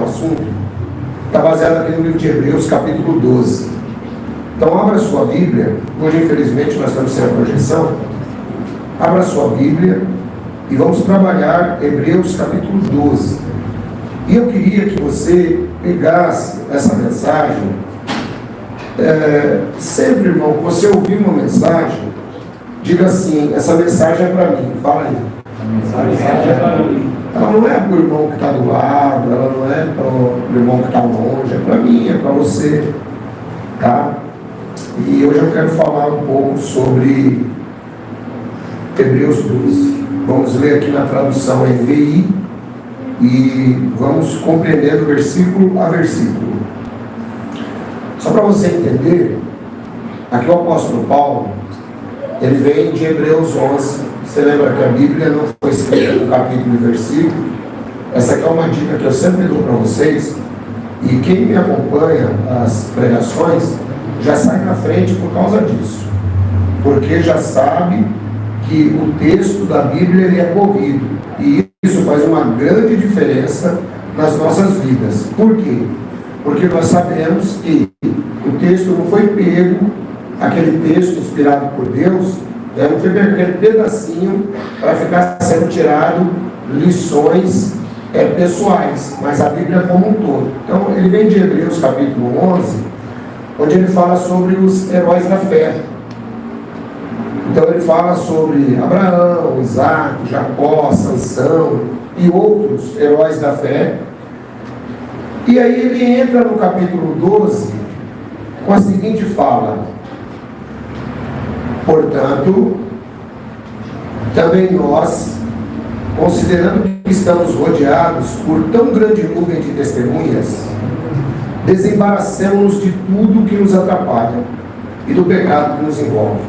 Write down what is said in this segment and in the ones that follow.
assunto está baseado aqui no livro de Hebreus, capítulo 12. Então, abra sua Bíblia. Hoje, infelizmente, nós estamos sem a projeção. Abra sua Bíblia e vamos trabalhar Hebreus, capítulo 12. E eu queria que você pegasse essa mensagem. Sempre, irmão, que você ouvir uma mensagem, diga assim: essa mensagem é para mim. Fala aí. A mensagem é para mim. Ela não é para o irmão que está do lado, ela não é para o irmão que está longe, é para mim, é para você, tá? E hoje eu quero falar um pouco sobre Hebreus 12. Vamos ler aqui na tradução NVI e vamos compreendendo versículo a versículo. Só para você entender, aqui o apóstolo Paulo, ele vem de Hebreus 11. Você lembra que a Bíblia não foi escrita no capítulo e versículo? Essa aqui é uma dica que eu sempre dou para vocês. E quem me acompanha as pregações já sai na frente por causa disso. Porque já sabe que o texto da Bíblia ele é corrido. E isso faz uma grande diferença nas nossas vidas. Por quê? Porque nós sabemos que o texto não foi pego, aquele texto inspirado por Deus, não foi pego aquele pedacinho para ficar sendo tirado lições pessoais, mas a Bíblia como um todo. Então, ele vem de Hebreus capítulo 11, onde ele fala sobre os heróis da fé. Então, ele fala sobre Abraão, Isaac, Jacó, Sansão e outros heróis da fé. E aí ele entra no capítulo 12 com a seguinte fala: portanto, também nós, considerando que estamos rodeados por tão grande nuvem de testemunhas, desembaraçamos-nos de tudo que nos atrapalha e do pecado que nos envolve,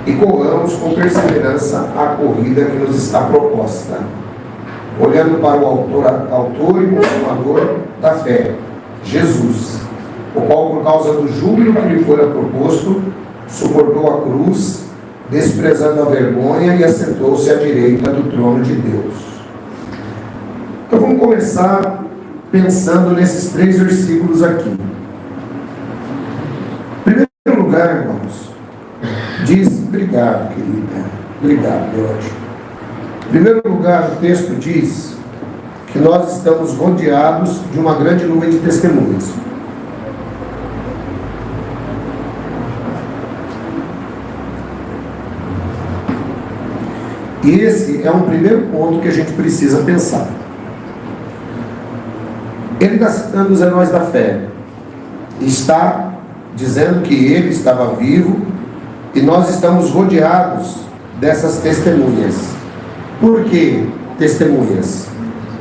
e corramos com perseverança a corrida que nos está proposta, olhando para o autor e consumador da fé, Jesus, o qual, por causa do júbilo que lhe fora proposto, suportou a cruz, desprezando a vergonha, e assentou-se à direita do trono de Deus. Então vamos começar pensando nesses 3 versículos aqui. Em primeiro lugar, irmãos, diz, obrigado, querida, obrigado, meu anjo. Em primeiro lugar, o texto diz que nós estamos rodeados de uma grande nuvem de testemunhas. E esse é um primeiro ponto que a gente precisa pensar. Ele está citando os heróis da fé. Está dizendo que ele estava vivo e nós estamos rodeados dessas testemunhas. Por que testemunhas?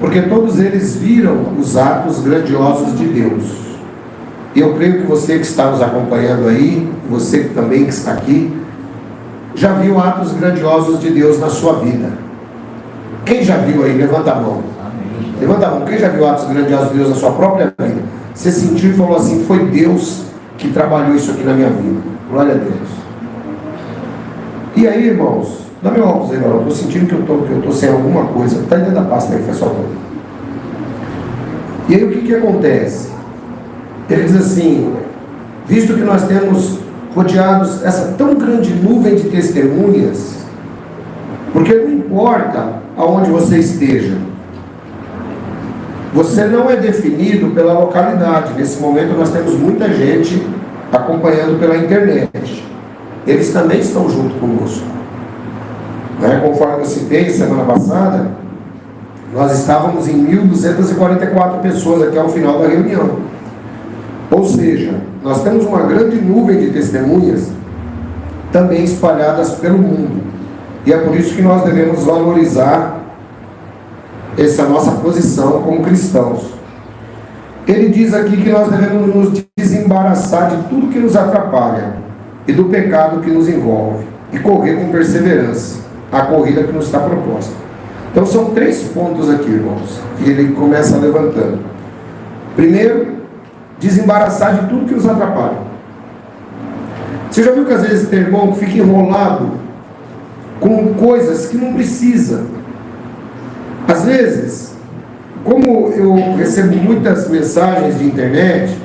Porque todos eles viram os atos grandiosos de Deus. E eu creio que você que está nos acompanhando aí, você também que está aqui, já viu atos grandiosos de Deus na sua vida. Quem já viu aí? Levanta a mão. Amém. Levanta a mão. Quem já viu atos grandiosos de Deus na sua própria vida? Você sentiu e falou assim: foi Deus que trabalhou isso aqui na minha vida. Glória a Deus. E aí, irmãos, dá meu óculos aí, eu estou sentindo que eu estou sem alguma coisa. Está dentro da pasta aí, faz favor. E aí o que acontece? Ele diz assim: visto que nós temos rodeados essa tão grande nuvem de testemunhas, porque não importa aonde você esteja, você não é definido pela localidade. Nesse momento nós temos muita gente acompanhando pela internet, eles também estão junto conosco, né? Conforme eu citei semana passada, nós estávamos em 1.244 pessoas aqui ao final da reunião. Ou seja, nós temos uma grande nuvem de testemunhas também espalhadas pelo mundo. E é por isso que nós devemos valorizar essa nossa posição como cristãos. Ele diz aqui que nós devemos nos desembaraçar de tudo que nos atrapalha e do pecado que nos envolve, e correr com perseverança a corrida que nos está proposta. Então são 3 pontos aqui, irmãos, que ele começa levantando. Primeiro, desembaraçar de tudo que nos atrapalha. Você já viu que às vezes tem irmão que fica enrolado com coisas que não precisa? Às vezes como eu recebo muitas mensagens de internet,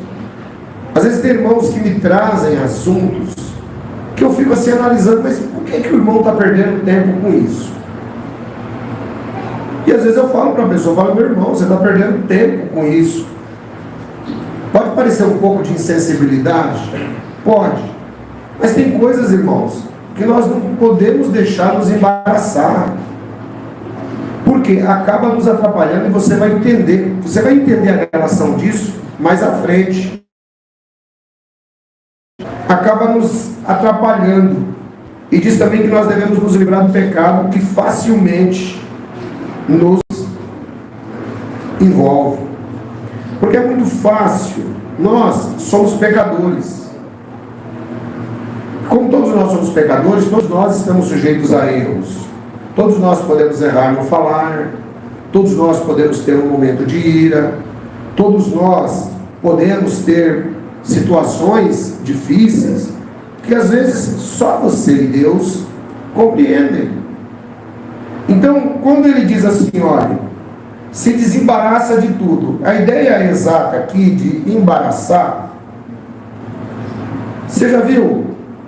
às vezes tem irmãos que me trazem assuntos que eu fico assim analisando, mas por que o irmão está perdendo tempo com isso? E às vezes eu falo para a pessoa, eu falo, meu irmão, você está perdendo tempo com isso. Pode parecer um pouco de insensibilidade? Pode. Mas tem coisas, irmãos, que nós não podemos deixar nos embaraçar. Porque acaba nos atrapalhando e você vai entender. Você vai entender a relação disso mais à frente. Acaba nos atrapalhando. E diz também que nós devemos nos livrar do pecado que facilmente nos envolve. Porque é muito fácil. Nós somos pecadores. Como todos nós somos pecadores, todos nós estamos sujeitos a erros. Todos nós podemos errar no falar. Todos nós podemos ter um momento de ira. Todos nós podemos ter situações difíceis que às vezes só você e Deus compreendem. Então, quando ele diz assim, olha, se desembaraça de tudo. A ideia exata aqui de embaraçar, você já viu,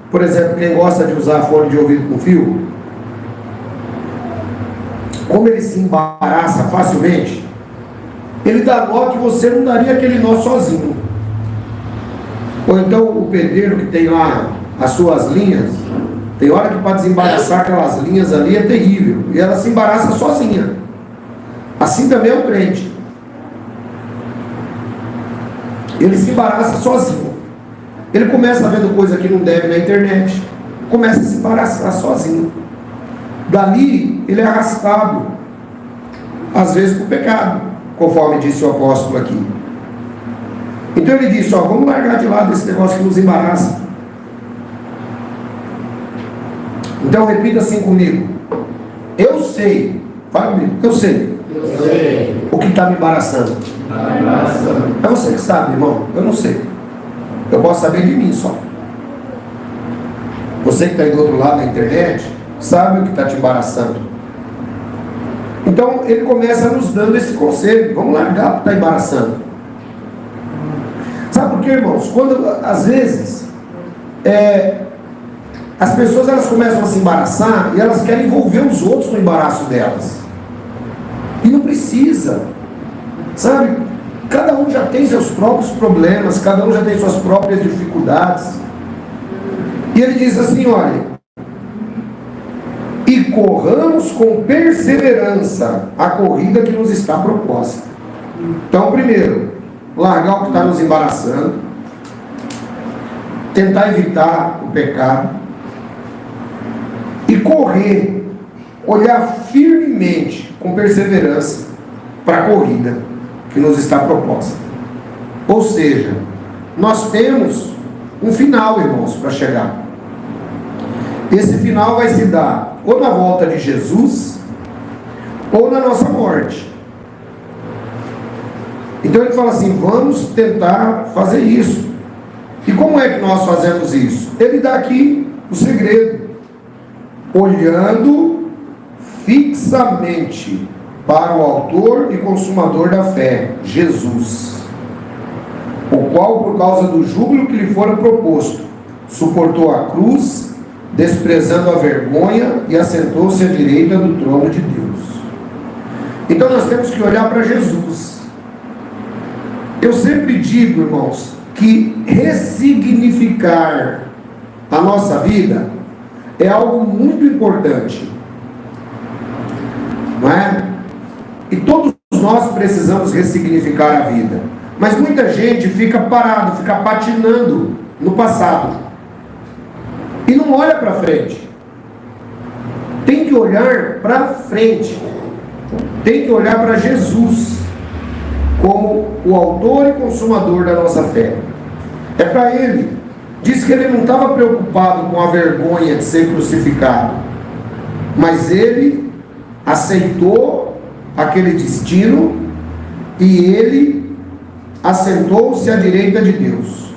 por exemplo, quem gosta de usar fone de ouvido com fio? Como ele se embaraça facilmente, ele dá nó que você não daria aquele nó sozinho. Ou então o pedreiro que tem lá as suas linhas, tem hora que para desembaraçar aquelas linhas ali é terrível, e ela se embaraça sozinha. Assim também é o crente. Ele se embaraça sozinho. Ele começa vendo coisa que não deve na internet, começa a se embaraçar sozinho. Dali ele é arrastado, às vezes por pecado, conforme disse o apóstolo aqui. Então ele disse, ó, vamos largar de lado esse negócio que nos embaraça. Então repita assim comigo. Eu sei, fala comigo, eu sei. O que está me embaraçando. É você que sabe, irmão. Eu não sei. Eu posso saber de mim só. Você que está aí do outro lado da internet sabe o que está te embaraçando. Então ele começa nos dando esse conselho. Vamos largar o que está embaraçando. Sabe por quê, irmãos? Quando às vezes as pessoas elas começam a se embaraçar e elas querem envolver os outros no embaraço delas. E não precisa, sabe? Cada um já tem seus próprios problemas, cada um já tem suas próprias dificuldades. E ele diz assim, olha, e corramos com perseverança a corrida que nos está proposta. Então, primeiro, largar o que está nos embaraçando, tentar evitar o pecado, e correr, olhar firmemente, com perseverança, para a corrida que nos está proposta. Ou seja, nós temos um final, irmãos, para chegar. Esse final vai se dar ou na volta de Jesus, ou na nossa morte. Então ele fala assim, vamos tentar fazer isso. E como é que nós fazemos isso? Ele dá aqui o segredo. Olhando fixamente para o autor e consumador da fé, Jesus, o qual, por causa do júbilo que lhe fora proposto, suportou a cruz, desprezando a vergonha, e assentou-se à direita do trono de Deus. Então nós temos que olhar para Jesus. Eu sempre digo, irmãos, que ressignificar a nossa vida é algo muito importante, não é? E todos nós precisamos ressignificar a vida, mas muita gente fica parado, fica patinando no passado e não olha para frente. Tem que olhar para frente, tem que olhar para Jesus como o autor e consumador da nossa fé. É para Ele. Diz que Ele não estava preocupado com a vergonha de ser crucificado, mas Ele aceitou aquele destino e Ele assentou-se à direita de Deus.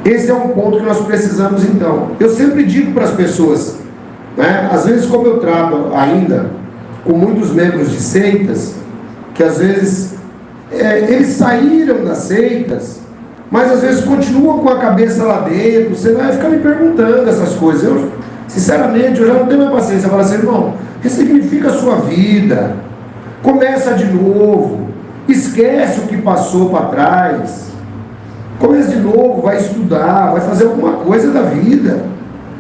Esse é um ponto que nós precisamos então. Eu sempre digo para as pessoas, né, às vezes como eu trato ainda com muitos membros de seitas, que às vezes eles saíram das seitas, mas às vezes continuam com a cabeça lá dentro. Você vai ficar me perguntando essas coisas. Eu, sinceramente, eu já não tenho mais paciência. Eu falo assim, irmão, ressignifica a sua vida, começa de novo, esquece o que passou para trás, começa de novo, vai estudar, vai fazer alguma coisa da vida,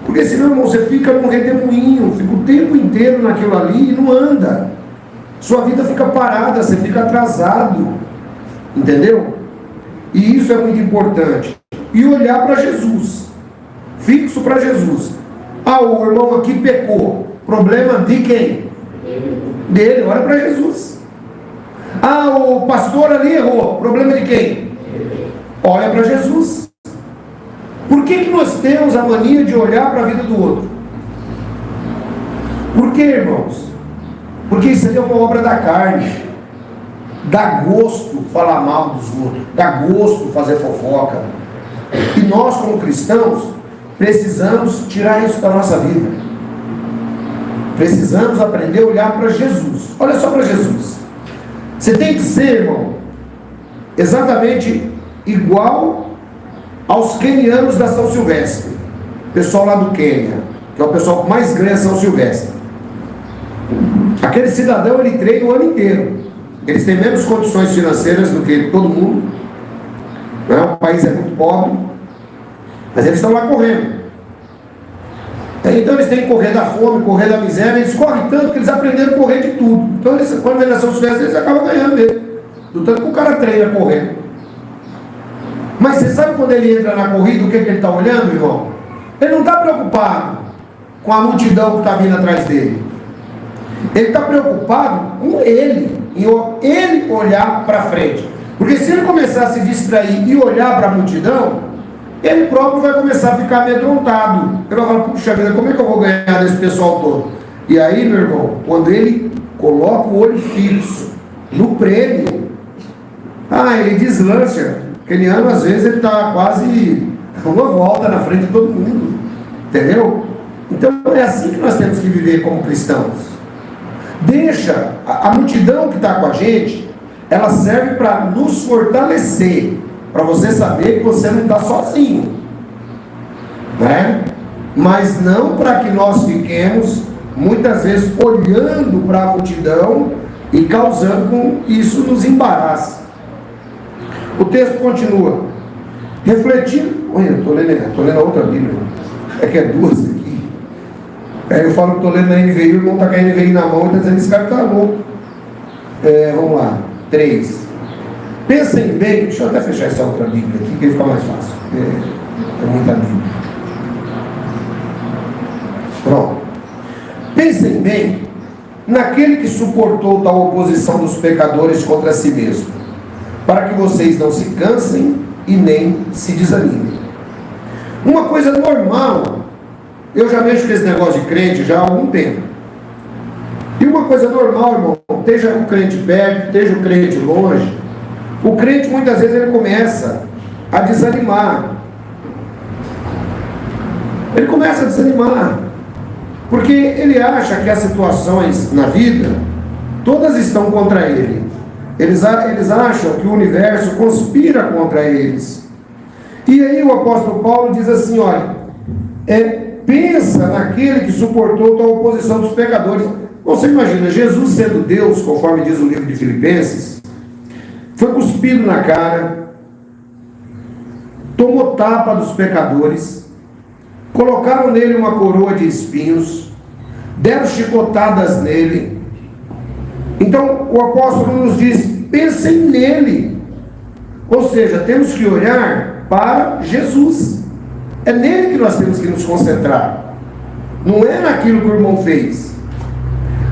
porque senão, irmão, você fica num redemoinho, fica o tempo inteiro naquilo ali e não anda, sua vida fica parada, você fica atrasado, entendeu? E isso é muito importante. E olhar para Jesus, fixo para Jesus. Ah, o irmão aqui pecou, problema de quem? Dele, olha para Jesus. Ah, o pastor ali errou, problema de quem? Olha para Jesus. Por que nós temos a mania de olhar para a vida do outro? Por que, irmãos? Porque isso aí é uma obra da carne. Dá gosto falar mal dos outros, dá gosto fazer fofoca. E nós, como cristãos, precisamos tirar isso da nossa vida. Precisamos aprender a olhar para Jesus. Olha só para Jesus. Você tem que ser, irmão, exatamente igual aos quenianos da São Silvestre. Pessoal lá do Quênia, que é o pessoal que mais ganha São Silvestre. Aquele cidadão, ele treina o ano inteiro. Eles têm menos condições financeiras do que todo mundo, né? O país é muito pobre, mas eles estão lá correndo. Então eles têm que correr da fome, correr da miséria. Eles correm tanto que eles aprenderam a correr de tudo. Então eles, quando vem na São Silvestre, eles acabam ganhando mesmo, do tanto que o cara treina correndo. Mas você sabe quando ele entra na corrida, o que ele está olhando, irmão? Ele não está preocupado com a multidão que está vindo atrás dele. Ele está preocupado com ele, em ele olhar para frente. Porque se ele começar a se distrair e olhar para a multidão, ele próprio vai começar a ficar amedrontado. Ele vai falar, puxa vida, como é que eu vou ganhar desse pessoal todo? E aí, meu irmão, quando ele coloca o olho fixo no prêmio, ele deslancha. Aquele ano, às vezes, ele está quase uma volta na frente de todo mundo. Entendeu? Então, é assim que nós temos que viver como cristãos. Deixa, a multidão que está com a gente, ela serve para nos fortalecer, para você saber que você não está sozinho, né? Mas não para que nós fiquemos, muitas vezes, olhando para a multidão e causando com isso nos embaraça. O texto continua, refletindo, olha, eu estou lendo a outra Bíblia, é que é duas aqui. Aí eu falo que estou lendo na NVI, o irmão está com a NVI na mão e está dizendo, esse cara está louco. Vamos lá, 3. Pensem bem, deixa eu até fechar essa outra Bíblia aqui, que fica mais fácil. É muita Bíblia. Pronto. Pensem bem naquele que suportou tal oposição dos pecadores contra si mesmo, para que vocês não se cansem e nem se desanimem. Uma coisa normal, eu já mexo com esse negócio de crente já há algum tempo. E uma coisa normal, irmão, esteja o crente perto, esteja o crente longe, o crente muitas vezes ele começa a desanimar. Ele começa a desanimar, porque ele acha que as situações na vida, todas estão contra ele. Eles acham que o universo conspira contra eles. E aí o apóstolo Paulo diz assim, olha, pensa naquele que suportou a oposição dos pecadores. Você imagina, Jesus sendo Deus, conforme diz o livro de Filipenses, foi cuspido na cara, tomou tapa dos pecadores, colocaram nele uma coroa de espinhos, deram chicotadas nele. Então o apóstolo nos diz, pensem nele. Ou seja, temos que olhar para Jesus. É nele que nós temos que nos concentrar. Não é naquilo que o irmão fez.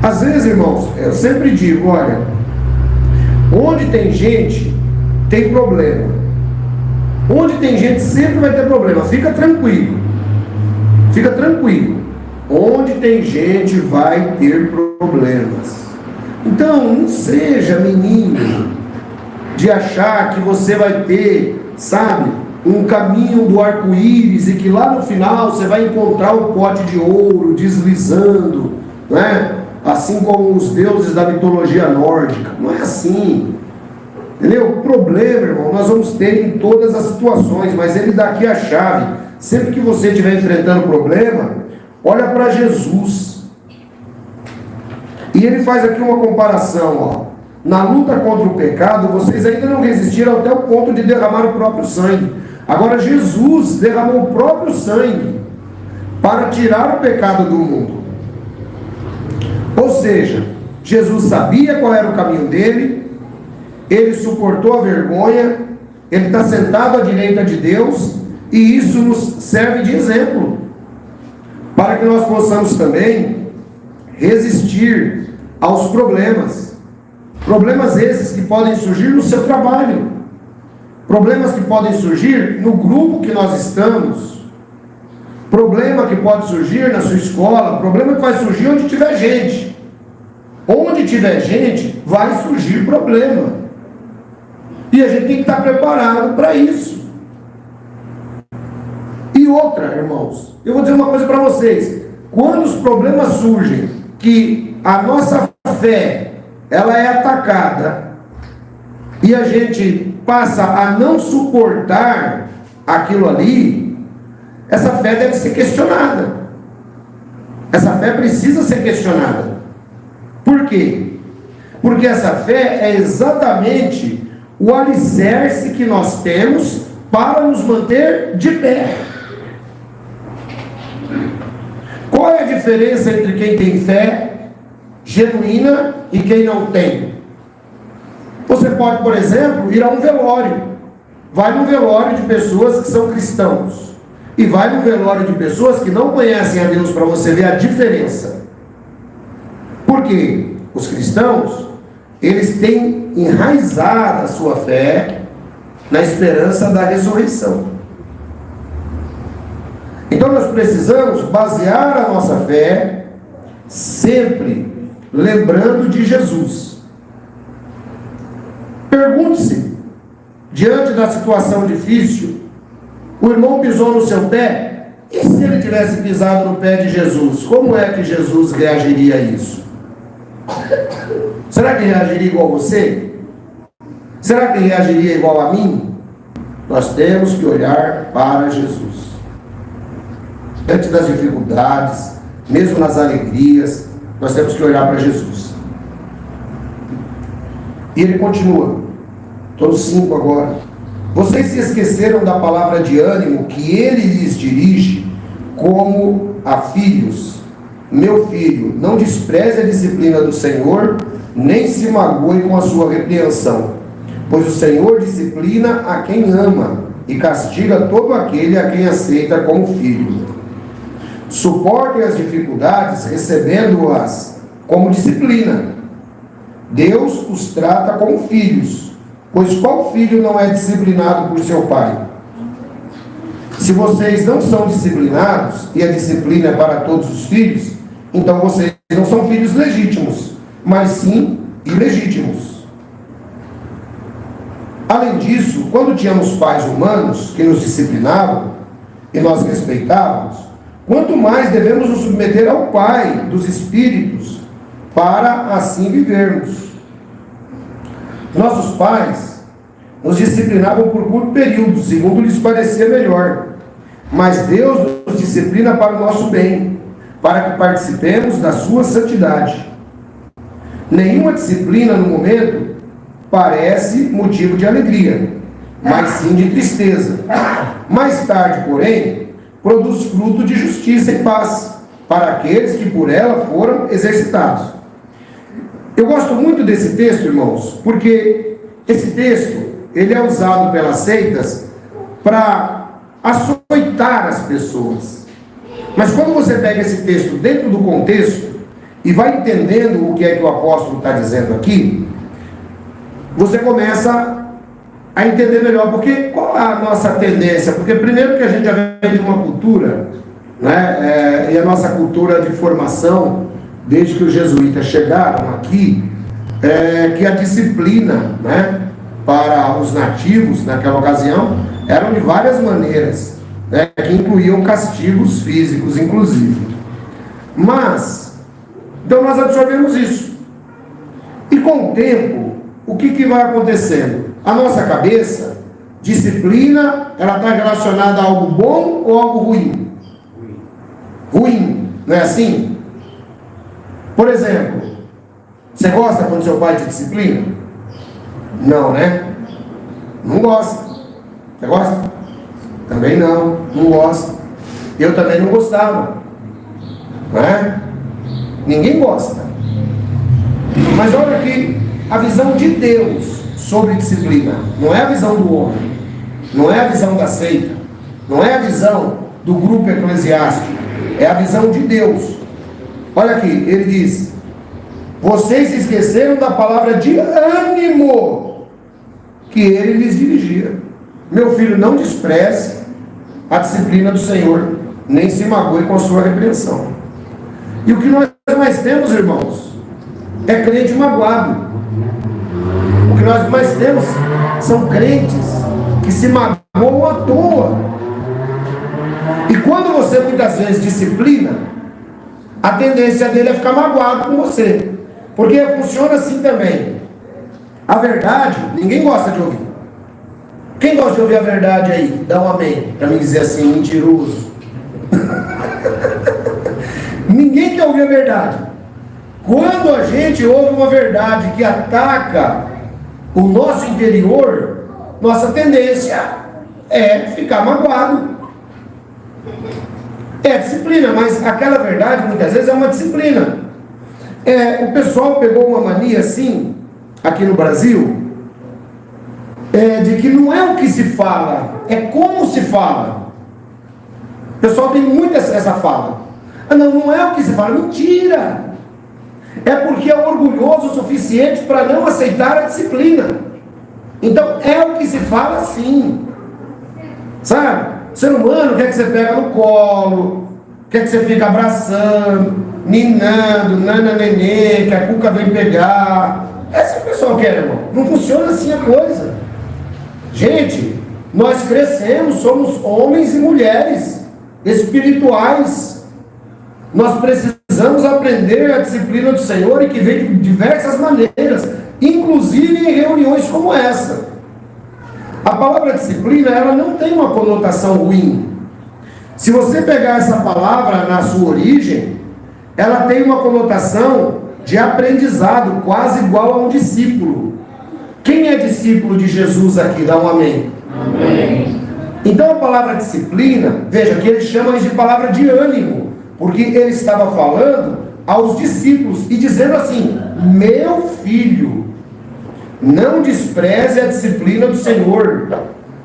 Às vezes, irmãos, eu sempre digo, olha, onde tem gente, tem problema. Onde tem gente, sempre vai ter problema. Fica tranquilo. Fica tranquilo. Onde tem gente, vai ter problemas. Então, não seja menino de achar que você vai ter, sabe, um caminho do arco-íris e que lá no final você vai encontrar o pote de ouro deslizando, né? assim como os deuses da mitologia nórdica. Não é assim. Entendeu? O problema, irmão, nós vamos ter em todas as situações, mas ele dá aqui a chave. Sempre que você estiver enfrentando problema, olha para Jesus. E ele faz aqui uma comparação, ó. Na luta contra o pecado, vocês ainda não resistiram até o ponto de derramar o próprio sangue. Agora Jesus derramou o próprio sangue para tirar o pecado do mundo. Ou seja, Jesus sabia qual era o caminho dele, ele suportou a vergonha, ele está sentado à direita de Deus, e isso nos serve de exemplo, para que nós possamos também resistir aos problemas. Problemas esses que podem surgir no seu trabalho, problemas que podem surgir no grupo que nós estamos, problema que pode surgir na sua escola, problema que vai surgir onde tiver gente. Onde tiver gente, vai surgir problema. E a gente tem que estar preparado para isso. E outra, irmãos, eu vou dizer uma coisa para vocês. Quando os problemas surgem, que a nossa fé ela é atacada e a gente passa a não suportar aquilo ali, essa fé deve ser questionada. Essa fé precisa ser questionada. Por quê? Porque essa fé é exatamente o alicerce que nós temos para nos manter de pé. Qual é a diferença entre quem tem fé genuína e quem não tem? Você pode, por exemplo, ir a um velório. Vai num velório de pessoas que são cristãos. E vai num velório de pessoas que não conhecem a Deus, para você ver a diferença. Por quê? Os cristãos, eles têm enraizado a sua fé na esperança da ressurreição. Então nós precisamos basear a nossa fé sempre lembrando de Jesus. Pergunte-se, diante da situação difícil, o irmão pisou no seu pé, e se ele tivesse pisado no pé de Jesus, como é que Jesus reagiria a isso? Será que reagiria igual a você? Será que reagiria igual a mim? Nós temos que olhar para Jesus. Diante das dificuldades, mesmo nas alegrias, nós temos que olhar para Jesus. E ele continua, todos 5 agora. Vocês se esqueceram da palavra de ânimo que ele lhes dirige como a filhos. Meu filho, não despreze a disciplina do Senhor, nem se magoe com a sua repreensão, pois o Senhor disciplina a quem ama e castiga todo aquele a quem aceita como filho. Suportem as dificuldades, recebendo-as como disciplina. Deus os trata como filhos, pois qual filho não é disciplinado por seu pai? Se vocês não são disciplinados, e a disciplina é para todos os filhos, então vocês não são filhos legítimos, mas sim ilegítimos. Além disso, quando tínhamos pais humanos que nos disciplinavam e nós respeitávamos, quanto mais devemos nos submeter ao Pai dos Espíritos, para assim vivermos. Nossos pais nos disciplinavam por curto período, segundo lhes parecia melhor. Mas Deus nos disciplina para o nosso bem, para que participemos da sua santidade. Nenhuma disciplina no momento parece motivo de alegria, mas sim de tristeza. Mais tarde, porém, produz fruto de justiça e paz para aqueles que por ela foram exercitados. Eu gosto muito desse texto, irmãos, porque esse texto ele é usado pelas seitas para açoitar as pessoas. Mas quando você pega esse texto dentro do contexto e vai entendendo o que é que o apóstolo está dizendo aqui, você começa a entender melhor. Porque qual é a nossa tendência? Porque primeiro que a gente já vem de uma cultura, né, e a nossa cultura de formação, desde que os jesuítas chegaram aqui, que a disciplina, né, para os nativos naquela ocasião eram de várias maneiras, né, que incluíam castigos físicos inclusive. Mas Então nós absorvemos isso. E com o tempo, o que vai acontecendo? A nossa cabeça, disciplina, ela está relacionada a algo bom ou algo ruim? Ruim, não é assim? Por exemplo, você gosta quando seu pai te disciplina? Não, né? Não gosta. Você gosta? Também não gosta. Eu também não gostava. Não é? Ninguém gosta. Mas olha aqui, a visão de Deus sobre disciplina. Não é a visão do homem. Não é a visão da seita. Não é a visão do grupo eclesiástico. É a visão de Deus. Olha aqui, ele diz: vocês se esqueceram da palavra de ânimo que ele lhes dirigia. Meu filho, não despreze a disciplina do Senhor, nem se magoe com a sua repreensão. E o que nós mais temos, irmãos, é crente magoado. O que nós mais temos são crentes que se magoam à toa. E quando você muitas vezes disciplina, a tendência dele é ficar magoado com você. Porque funciona assim também. A verdade, ninguém gosta de ouvir. Quem gosta de ouvir a verdade aí? Dá um amém, para me dizer assim, mentiroso. Ninguém quer ouvir a verdade. Quando a gente ouve uma verdade que ataca o nosso interior, nossa tendência é ficar magoado. É disciplina, mas aquela verdade muitas vezes é uma disciplina. O pessoal pegou uma mania assim, aqui no Brasil, de que não é o que se fala, é como se fala. O pessoal tem muito essa fala. Não é o que se fala, mentira. É porque é orgulhoso o suficiente para não aceitar a disciplina. Então é o que se fala sim. Sabe? O ser humano quer que você pega no colo, quer que você fique abraçando, ninando, nana nenê, que a cuca vem pegar. É isso que o pessoal quer, irmão. Não funciona assim a coisa. Gente, nós crescemos, somos homens e mulheres espirituais. Nós precisamos aprender a disciplina do Senhor, e que vem de diversas maneiras, inclusive em reuniões como essa. A palavra disciplina, ela não tem uma conotação ruim. Se você pegar essa palavra na sua origem, ela tem uma conotação de aprendizado, quase igual a um discípulo. Quem é discípulo de Jesus aqui? Dá um amém. Amém. Então a palavra disciplina, veja que ele chama isso de palavra de ânimo, porque ele estava falando aos discípulos e dizendo assim: meu filho, não despreze a disciplina do Senhor,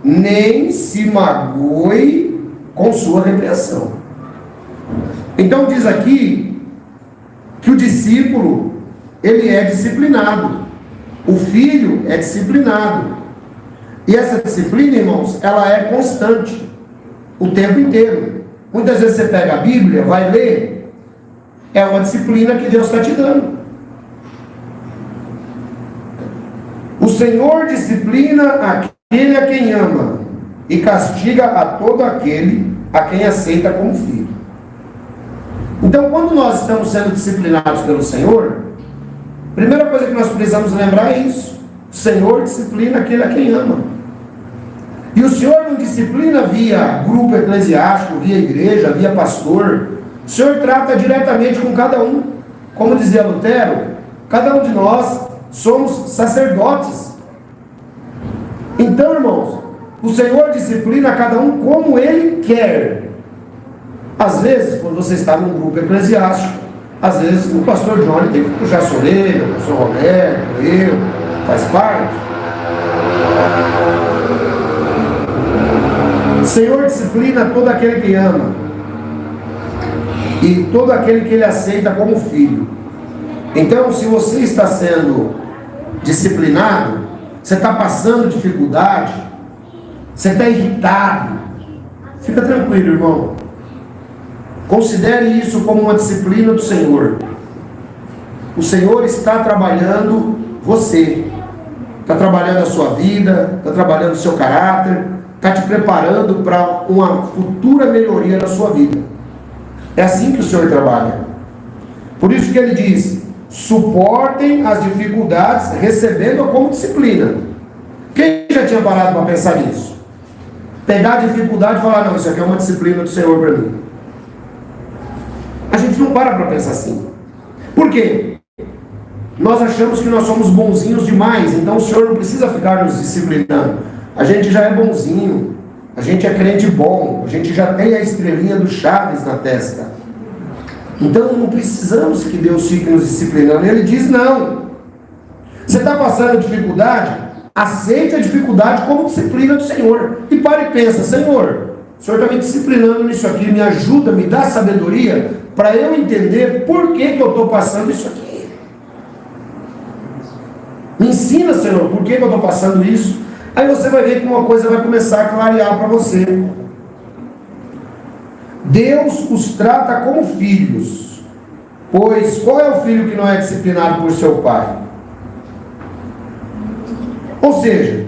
nem se magoe com sua repreensão. Então diz aqui que o discípulo, ele é disciplinado, o filho é disciplinado. E essa disciplina, irmãos, ela é constante, o tempo inteiro. Muitas vezes você pega a Bíblia, vai ler, é uma disciplina que Deus está te dando. O Senhor disciplina aquele a quem ama, e castiga a todo aquele a quem aceita como filho. Então, quando nós estamos sendo disciplinados pelo Senhor, a primeira coisa que nós precisamos lembrar é isso: o Senhor disciplina aquele a quem ama. E o Senhor não disciplina via grupo eclesiástico, via igreja, via pastor. O Senhor trata diretamente com cada um. Como dizia Lutero, cada um de nós somos sacerdotes. Então, irmãos, o Senhor disciplina cada um como Ele quer. Às vezes, quando você está num grupo eclesiástico, às vezes o pastor Johnny tem que puxar a sua orelha, o pastor Roberto, eu, faz parte. O Senhor disciplina todo aquele que ama, e todo aquele que Ele aceita como filho. Então, se você está sendo disciplinado, você está passando dificuldade, você está irritado, fica tranquilo, irmão. Considere isso como uma disciplina do Senhor. O Senhor está trabalhando você, está trabalhando a sua vida, está trabalhando o seu caráter, está te preparando para uma futura melhoria na sua vida. É assim que o Senhor trabalha. Por isso que ele diz: suportem as dificuldades, recebendo-a como disciplina. Quem já tinha parado para pensar nisso? Pegar a dificuldade e falar: não, isso aqui é uma disciplina do Senhor para mim. A gente não para pensar assim. Por quê? Nós achamos que nós somos bonzinhos demais, então o Senhor não precisa ficar nos disciplinando. A gente já é bonzinho, a gente é crente bom, a gente já tem a estrelinha do Chaves na testa. Então não precisamos que Deus fique nos disciplinando. Ele diz: não. Você está passando dificuldade? Aceite a dificuldade como disciplina do Senhor. E para e pensa: Senhor, o Senhor está me disciplinando nisso aqui, me ajuda, me dá sabedoria para eu entender por que eu estou passando isso aqui. Me ensina, Senhor, por que eu estou passando isso. Aí você vai ver que uma coisa vai começar a clarear para você. Deus os trata como filhos, pois qual é o filho que não é disciplinado por seu pai? Ou seja,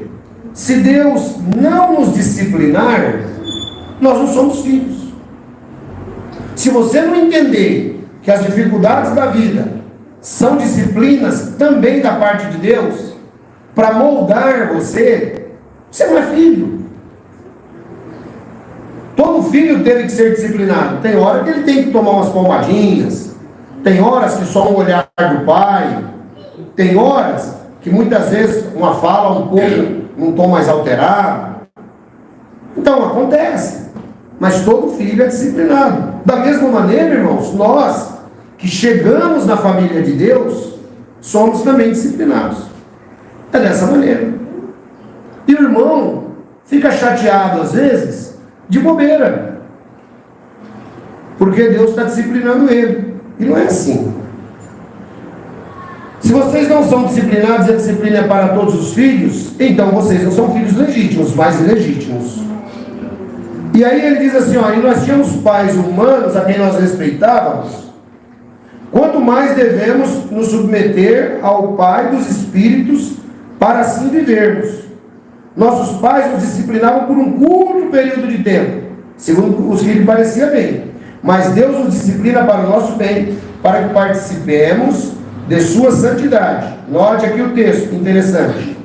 se Deus não nos disciplinar, nós não somos filhos. Se você não entender que as dificuldades da vida são disciplinas também da parte de Deus, para moldar você, você não é filho. Todo filho teve que ser disciplinado. Tem hora que ele tem que tomar umas palmadinhas, tem horas que só um olhar do pai, tem horas que muitas vezes uma fala um pouco num tom mais alterado. Então acontece, mas todo filho é disciplinado. Da mesma maneira, irmãos, nós que chegamos na família de Deus, somos também disciplinados. É dessa maneira. E o irmão fica chateado às vezes, de bobeira, porque Deus está disciplinando ele. E não é assim. Se vocês não são disciplinados e a disciplina é para todos os filhos, então vocês não são filhos legítimos, mas ilegítimos. E aí ele diz assim: ó, e nós tínhamos pais humanos a quem nós respeitávamos, quanto mais devemos nos submeter ao Pai dos Espíritos para assim vivermos. Nossos pais nos disciplinavam por um curto período de tempo, segundo os que lhe parecia bem. Mas Deus nos disciplina para o nosso bem, para que participemos de sua santidade. Note aqui o texto, interessante.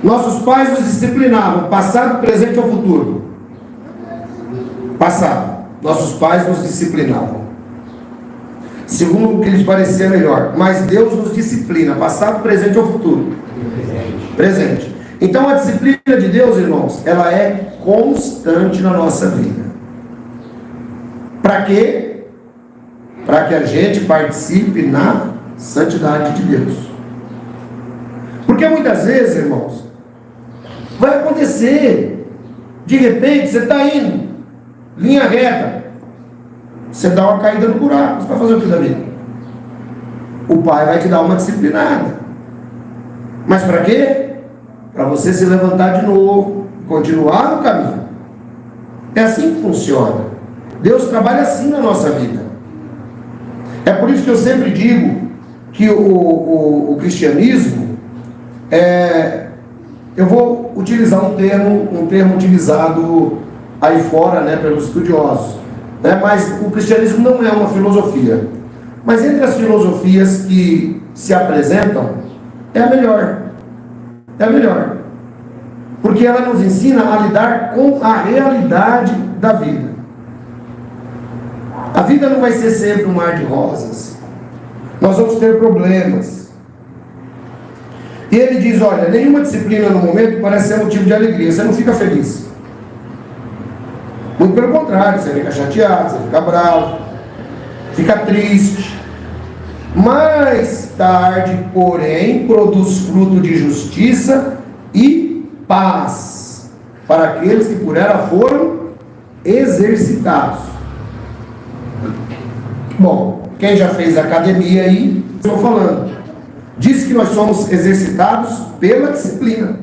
Nossos pais nos disciplinavam, passado, presente ou futuro? Passado. Nossos pais nos disciplinavam, segundo o que lhes parecia melhor. Mas Deus nos disciplina, passado, presente ou futuro? Presente. Então a disciplina de Deus, irmãos, ela é constante na nossa vida. Para quê? Para que a gente participe na santidade de Deus. Porque muitas vezes, irmãos, vai acontecer, de repente você está indo, linha reta, você dá uma caída no buraco. Você vai fazer o que da vida? O pai vai te dar uma disciplinada. Mas para quê? Para você se levantar de novo, continuar no caminho. É assim que funciona. Deus trabalha assim na nossa vida. É por isso que eu sempre digo que o cristianismo eu vou utilizar um termo utilizado aí fora, né, pelos estudiosos, né, mas o cristianismo não é uma filosofia. Mas entre as filosofias que se apresentam, é a melhor. É a melhor. Porque ela nos ensina a lidar com a realidade da vida. A vida não vai ser sempre um mar de rosas. Nós vamos ter problemas. E ele diz: olha, nenhuma disciplina no momento parece ser motivo de alegria. Você não fica feliz. Muito pelo contrário, você fica chateado, você fica bravo, fica triste. Mais tarde, porém, produz fruto de justiça e paz para aqueles que por ela foram exercitados. Bom, quem já fez academia aí, estou falando, diz que nós somos exercitados pela disciplina,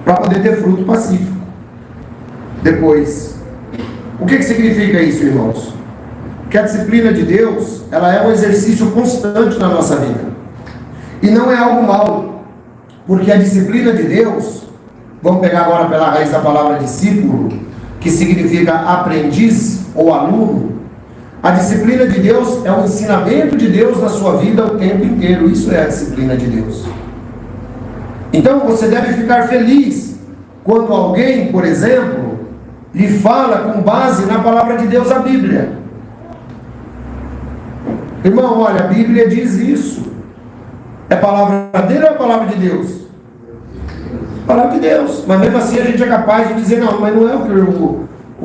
para poder ter fruto pacífico. Depois, o que significa isso, irmãos? Que a disciplina de Deus, ela é um exercício constante na nossa vida. E não é algo mau, porque a disciplina de Deus, vamos pegar agora pela raiz da palavra discípulo, que significa aprendiz ou aluno, a disciplina de Deus é o ensinamento de Deus na sua vida o tempo inteiro. Isso é a disciplina de Deus. Então você deve ficar feliz quando alguém, por exemplo, lhe fala com base na palavra de Deus, a Bíblia. Irmão, olha, a Bíblia diz isso. É palavra dele ou é palavra de Deus? Palavra de Deus. Mas mesmo assim a gente é capaz de dizer, não, mas não é o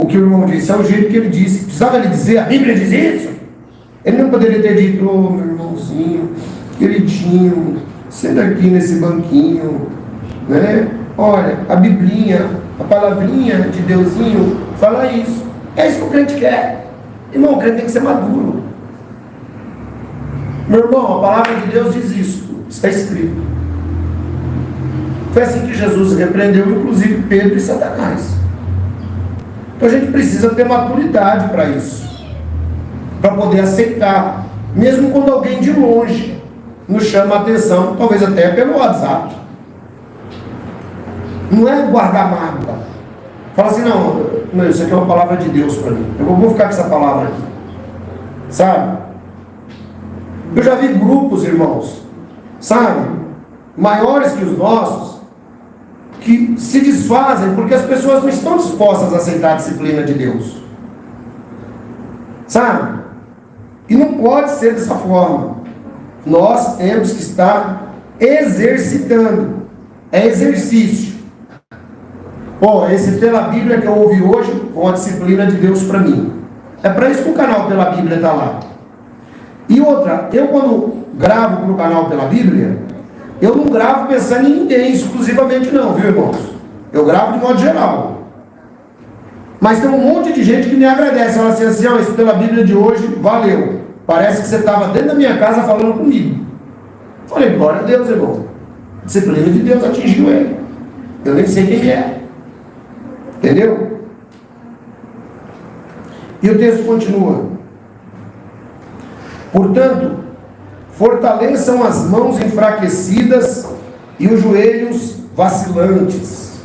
que o irmão disse, é o jeito que ele disse. Precisava ele dizer, a Bíblia diz isso? Ele não poderia ter dito, oh, meu irmãozinho, queridinho, senta aqui nesse banquinho, né? Olha, a Biblinha, a palavrinha de Deusinho fala isso. É isso que o crente quer. Irmão, o crente tem que ser maduro. Meu irmão, a palavra de Deus diz isso. Está escrito. Foi assim que Jesus repreendeu, inclusive, Pedro e Satanás. Então a gente precisa ter maturidade para isso, para poder aceitar, mesmo quando alguém de longe nos chama a atenção, talvez até pelo WhatsApp. Não é guardar mágoa. Fala assim, não, isso aqui é uma palavra de Deus para mim. Eu vou ficar com essa palavra aqui. Sabe? Eu já vi grupos, irmãos, sabe, maiores que os nossos, que se desfazem porque as pessoas não estão dispostas a aceitar a disciplina de Deus. Sabe? E não pode ser dessa forma. Nós temos que estar exercitando. É exercício. Esse pela Bíblia que eu ouvi hoje, com a disciplina de Deus para mim. É para isso que o canal pela Bíblia está lá. E outra, eu quando gravo para o canal pela Bíblia, eu não gravo pensando em ninguém exclusivamente não, viu, irmãos? Eu gravo de modo geral. Mas tem um monte de gente que me agradece, fala assim, ó, isso pela Bíblia de hoje, valeu. Parece que você estava dentro da minha casa falando comigo. Falei, glória a Deus, irmão. A disciplina de Deus atingiu ele. Eu nem sei quem é. Entendeu? E o texto continua. Portanto, fortaleçam as mãos enfraquecidas e os joelhos vacilantes.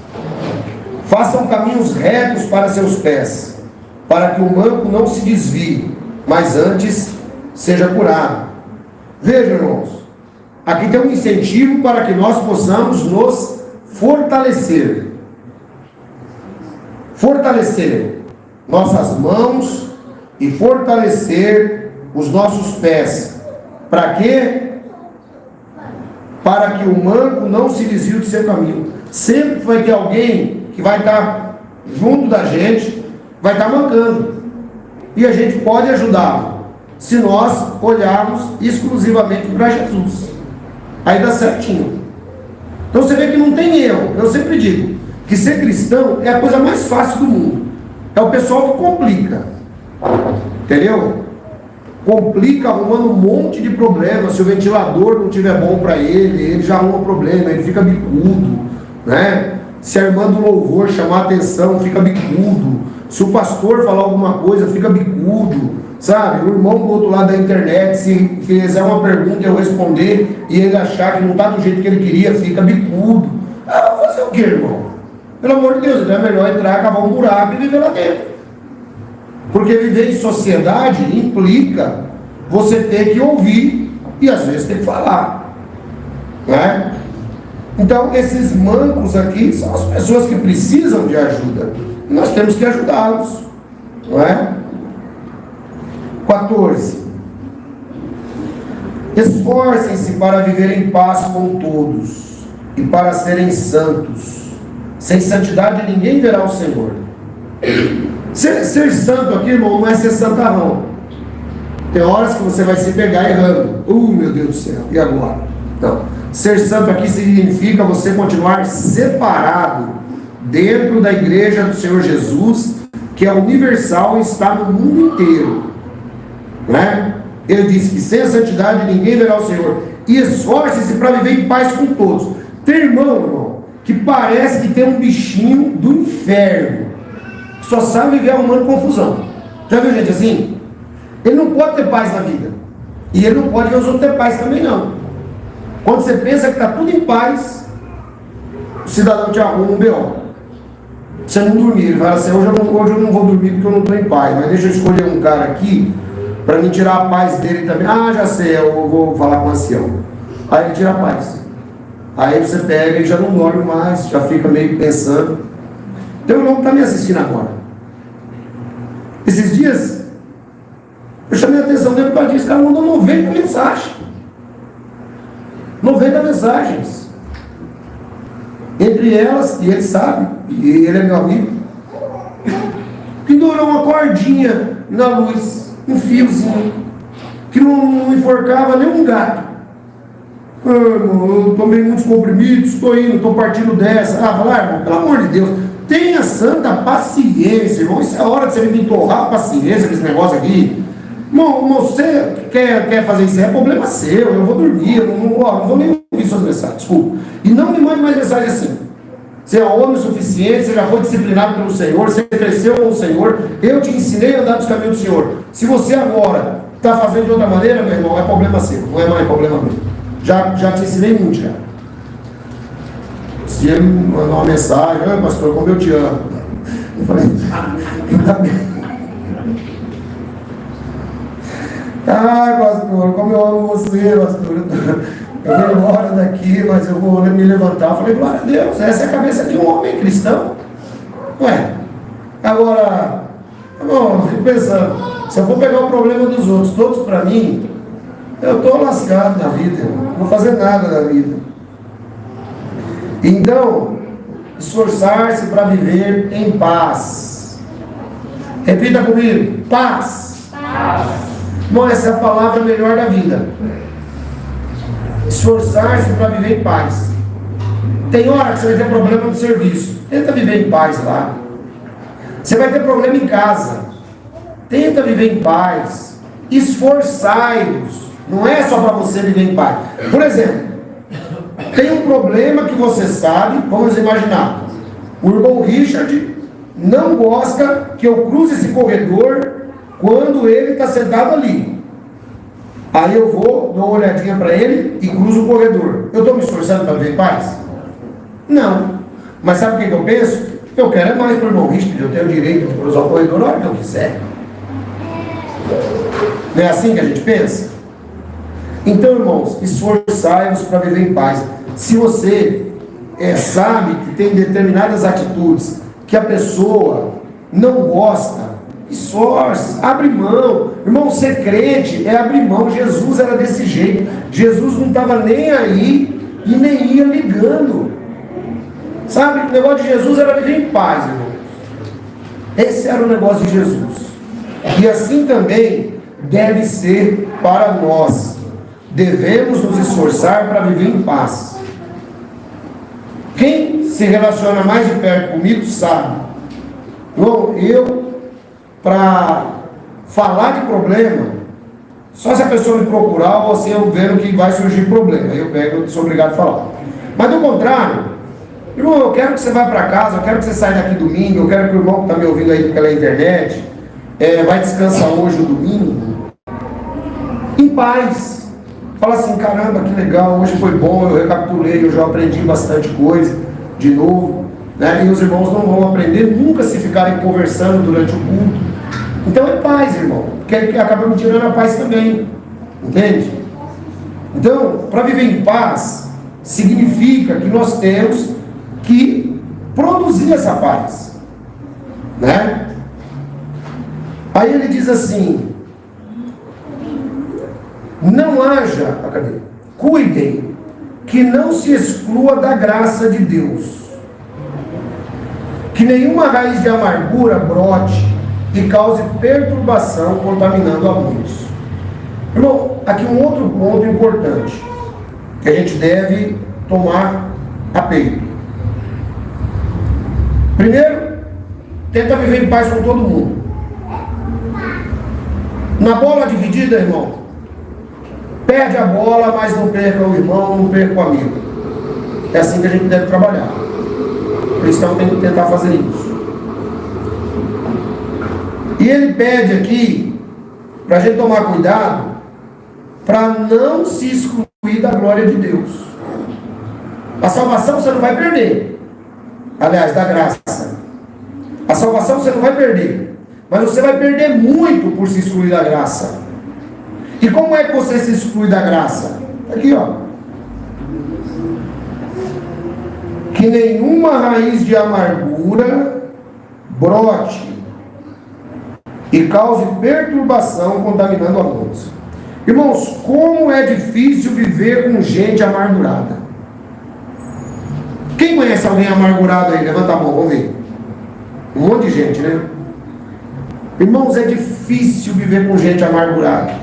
Façam caminhos retos para seus pés, para que o manco não se desvie, mas antes seja curado. Vejam, irmãos, aqui tem um incentivo para que nós possamos nos fortalecer. Fortalecer nossas mãos e fortalecer os nossos pés. Para quê? Para que o manco não se desvie do seu caminho. Sempre vai ter alguém que vai estar junto da gente, vai estar mancando. E a gente pode ajudá-lo, se nós olharmos exclusivamente para Jesus. Aí dá certinho. Então você vê que não tem erro. Eu sempre digo que ser cristão é a coisa mais fácil do mundo. É o pessoal que complica. Entendeu? Complica arrumando um monte de problemas. Se o ventilador não estiver bom para ele já arruma problema, ele fica bicudo, né? Se a irmã do louvor chamar a atenção, fica bicudo. Se o pastor falar alguma coisa, fica bicudo, sabe? O irmão do outro lado da internet, se fizer uma pergunta e eu responder e ele achar que não está do jeito que ele queria, fica bicudo. Vai fazer o que, irmão? Pelo amor de Deus, então é melhor entrar, cavar um buraco e viver lá dentro. Porque viver em sociedade implica você ter que ouvir e às vezes ter que falar, né? Então esses mancos aqui são as pessoas que precisam de ajuda e nós temos que ajudá-los, não é? 14. Esforcem-se para viver em paz com todos e para serem santos. Sem santidade ninguém verá o Senhor. Ser santo aqui, irmão, não é ser santarrão. Tem horas que você vai se pegar errando. Meu Deus do céu, e agora? Não. Ser santo aqui significa você continuar separado dentro da igreja do Senhor Jesus, que é universal e está no mundo inteiro, né? Ele disse que sem a santidade ninguém verá o Senhor. E esforce-se para viver em paz com todos. Tem irmão, que parece que tem um bichinho do inferno, só sabe viver arrumando confusão. Já viu gente assim? Ele não pode ter paz na vida. E ele não pode ver os outros ter paz também não. Quando você pensa que está tudo em paz, o cidadão te arruma um B.O. Você não dormir. Ele fala assim, hoje eu não vou dormir porque eu não estou em paz, mas deixa eu escolher um cara aqui para me tirar a paz dele também. Ah, já sei, eu vou falar com o ancião. Aí ele tira a paz. Aí você pega e já não dorme mais, já fica meio pensando. Teu irmão está me assistindo agora. Esses dias, eu chamei a atenção dele para disso, o cara mandou 90 mensagens. 90 mensagens. Entre elas, e ele sabe, e ele é meu amigo, pendurou uma cordinha na luz, um fiozinho, que não enforcava nem um gato. Eu tomei muitos comprimidos, estou indo, estou partindo dessa. Irmão, pelo amor de Deus, tenha santa paciência, irmão. Isso é a hora de você me torrar a paciência com esse negócio aqui. Irmão, você quer fazer isso, é problema seu, eu vou dormir, eu não vou nem ouvir suas mensagens, desculpa. E não me mande mais mensagem assim. Você é homem o suficiente, você já foi disciplinado pelo Senhor, você cresceu com o Senhor, eu te ensinei a andar nos caminhos do Senhor. Se você agora está fazendo de outra maneira, meu irmão, é problema seu, não é mais problema meu. Já te ensinei muito já. Se ele me mandou uma mensagem, pastor, como eu te amo. Eu falei, ainda bem. Ai, pastor, como eu amo você, pastor. Eu vou embora daqui, mas eu vou me levantar. Eu falei, glória a Deus, essa é a cabeça de um homem cristão. Ué, agora, eu fico pensando, se eu for pegar o problema dos outros, todos para mim, eu estou lascado na vida, não vou fazer nada da vida. Então, esforçar-se para viver em paz. Repita comigo, paz. Paz. Bom, essa é a palavra melhor da vida. Esforçar-se para viver em paz. Tem hora que você vai ter problema no serviço, tenta viver em paz lá. Você vai ter problema em casa, tenta viver em paz. Esforçai-vos. Não é só para você viver em paz. Por exemplo, tem um problema que você sabe, vamos imaginar, o irmão Richard não gosta que eu cruze esse corredor quando ele está sentado ali. Aí eu vou, dou uma olhadinha para ele e cruzo o corredor. Eu estou me esforçando para viver em paz? Não. Mas sabe o que eu penso? Eu quero é mais para o irmão Richard, eu tenho o direito de cruzar o corredor na hora que eu quiser. Não é assim que a gente pensa? Então, irmãos, esforçai-vos para viver em paz. Se você sabe que tem determinadas atitudes que a pessoa não gosta, esforce, abre mão. Irmão, ser crente é abrir mão. Jesus era desse jeito. Jesus não estava nem aí e nem ia ligando. Sabe, o negócio de Jesus era viver em paz, irmão. Esse era o negócio de Jesus. E assim também deve ser para nós. Devemos nos esforçar para viver em paz. Quem se relaciona mais de perto comigo sabe. Irmão, eu, para falar de problema, só se a pessoa me procurar ou se eu vendo que vai surgir problema, eu pego, eu sou obrigado a falar. Mas do contrário, irmão, eu quero que você vá para casa, eu quero que você saia daqui domingo, eu quero que o irmão que está me ouvindo aí pela internet, vai descansar hoje no domingo, em paz. Fala assim, caramba, que legal, hoje foi bom, eu recapitulei, eu já aprendi bastante coisa, de novo, né? E os irmãos não vão aprender nunca se ficarem conversando durante o culto. Então é paz, irmão, porque acaba me tirando a paz também, entende? Então, para viver em paz, significa que nós temos que produzir essa paz, né? Aí ele diz assim, não haja, cuidem, que não se exclua da graça de Deus, que nenhuma raiz de amargura brote e cause perturbação, contaminando a muitos. Irmão, aqui um outro ponto importante, que a gente deve tomar a peito. Primeiro, tenta viver em paz com todo mundo. Na bola dividida, irmão, perde a bola, mas não perca o irmão, não perca o amigo. É assim que a gente deve trabalhar. O cristão tem que tentar fazer isso. E ele pede aqui, para a gente tomar cuidado, para não se excluir da glória de Deus. A salvação você não vai perder. Aliás, da graça. A salvação você não vai perder, mas você vai perder muito por se excluir da graça. E como é que você se exclui da graça? Aqui, ó. Que nenhuma raiz de amargura brote e cause perturbação, contaminando a muitos. Irmãos, como é difícil viver com gente amargurada. Quem conhece alguém amargurado aí? Levanta a mão, vamos ver. Um monte de gente, né? Irmãos, é difícil viver com gente amargurada.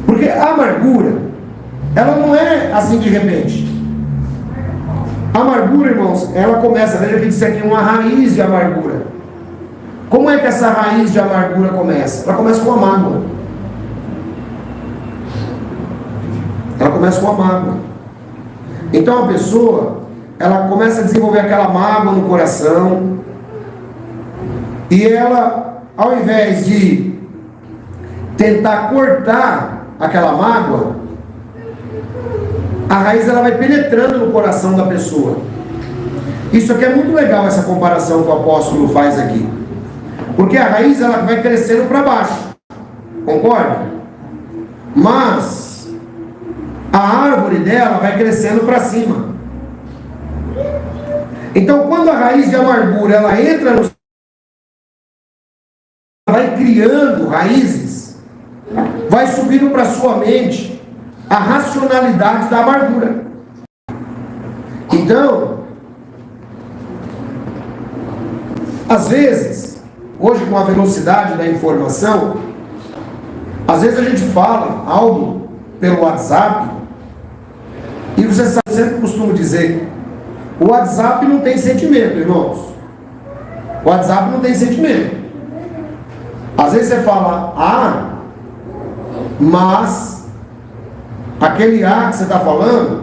Porque a amargura, ela não é assim de repente. A amargura, irmãos, ela começa, veja que disse aqui, uma raiz de amargura. Como é que essa raiz de amargura começa? Ela começa com a mágoa. Ela começa com a mágoa. Então a pessoa, ela começa a desenvolver aquela mágoa no coração. E ela, ao invés de tentar cortar aquela mágoa, a raiz ela vai penetrando no coração da pessoa. Isso aqui é muito legal, essa comparação que o apóstolo faz aqui. Porque a raiz ela vai crescendo para baixo. Concorda? Mas a árvore dela vai crescendo para cima. Então quando a raiz de amargura ela entra no, vai criando raízes, vai subindo para sua mente a racionalidade da amargura. Então, às vezes, hoje com a velocidade da informação, às vezes a gente fala algo pelo WhatsApp, e você sabe, eu sempre costumo dizer, o WhatsApp não tem sentimento, irmãos. O WhatsApp não tem sentimento. Às vezes você fala A, mas aquele A que você está falando,